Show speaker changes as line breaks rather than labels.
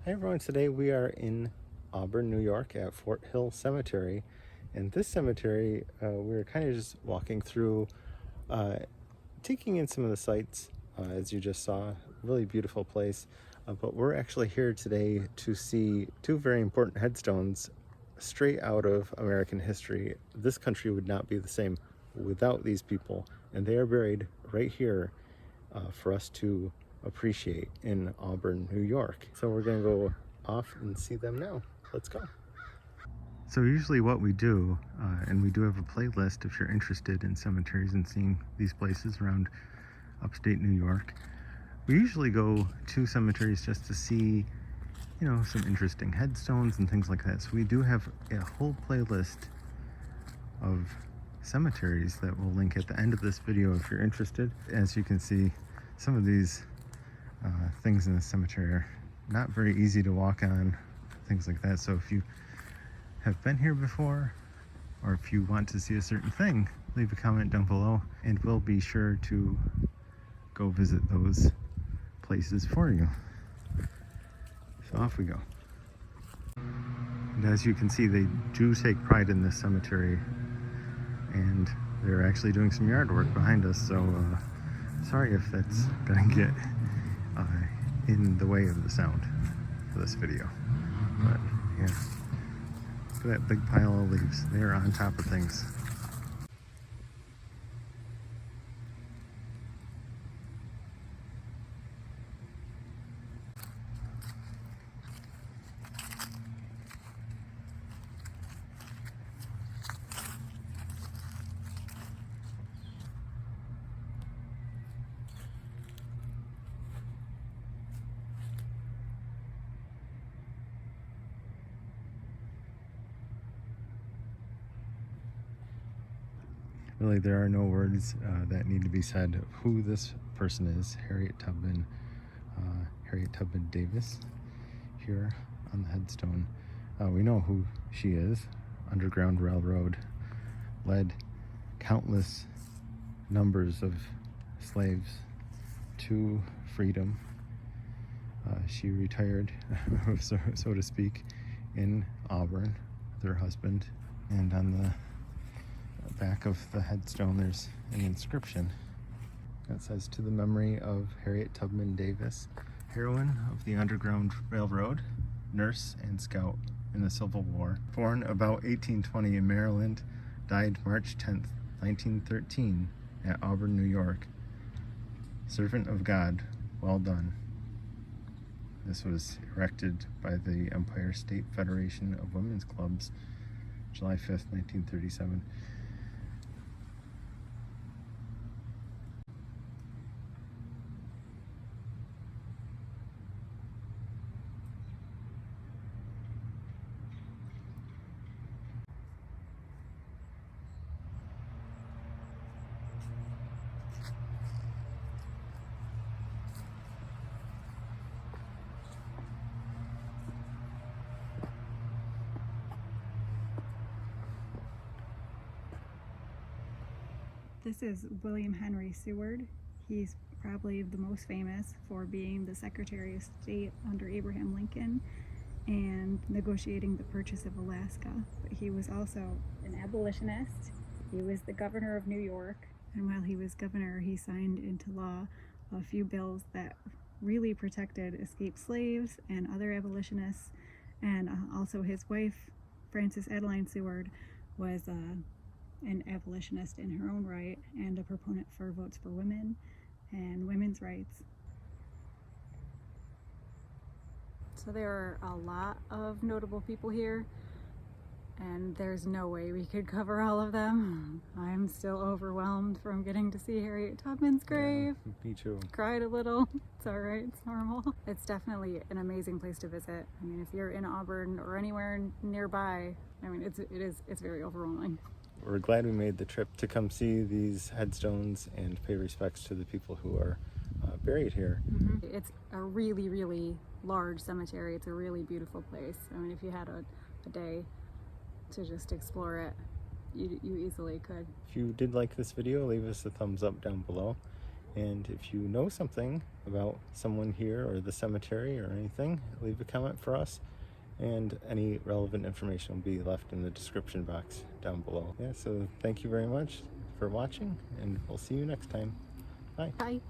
Hi everyone, today we are in Auburn, New York at Fort Hill Cemetery. And this cemetery, we're kind of just walking through, taking in some of the sights, as you just saw. Really beautiful place. But we're actually here today to see two very important headstones straight out of American history. This country would not be the same without these people. And they are buried right here for us to appreciate in Auburn, New York. So we're gonna go off and see them now. Let's go. So usually what we do, and we do have a playlist if you're interested in cemeteries and seeing these places around upstate New York, we usually go to cemeteries just to see, you know, some interesting headstones and things like that. So we do have a whole playlist of cemeteries that we'll link at the end of this video if you're interested. As you can see, some of these things in the cemetery are not very easy to walk on, things like that. So if you have been here before, or if you want to see a certain thing, leave a comment down below and we'll be sure to go visit those places for you. So off we go. And as you can see, they do take pride in this cemetery, and they're actually doing some yard work behind us, so sorry if that's gonna get in the way of the sound for this video. But yeah, look at that big pile of leaves. They're on top of things. Really, there are no words that need to be said of who this person is. Harriet Tubman, Harriet Tubman Davis, here on the headstone. We know who she is. Underground Railroad, led countless numbers of slaves to freedom. She retired, so to speak, in Auburn with her husband, and on the back of the headstone there's an inscription that says, "To the memory of Harriet Tubman Davis, heroine of the Underground Railroad, nurse and scout in the Civil War, born about 1820 in Maryland, died March 10th, 1913 at Auburn, New York. Servant of God, well done." This was erected by the Empire State Federation of Women's Clubs, July 5th, 1937.
This is William Henry Seward. He's probably the most famous for being the Secretary of State under Abraham Lincoln and negotiating the purchase of Alaska. But he was also an abolitionist. He was the governor of New York, and while he was governor, he signed into law a few bills that really protected escaped slaves and other abolitionists. And also his wife, Frances Adeline Seward, was an abolitionist in her own right and a proponent for votes for women and women's rights. So there are a lot of notable people here, and there's no way we could cover all of them. I'm still overwhelmed from getting to see Harriet Tubman's grave.
Yeah, me too.
Cried a little. It's all right, it's normal. It's definitely an amazing place to visit. I mean, if you're in Auburn or anywhere nearby, I mean, it's very overwhelming.
We're glad we made the trip to come see these headstones and pay respects to the people who are buried here.
Mm-hmm. It's a really, really large cemetery. It's a really beautiful place. I mean, if you had a day to just explore it, you easily could.
If you did like this video, leave us a thumbs up down below. And if you know something about someone here or the cemetery or anything, leave a comment for us. And any relevant information will be left in the description box down below. Yeah, so thank you very much for watching, and we'll see you next time. Bye.
Bye.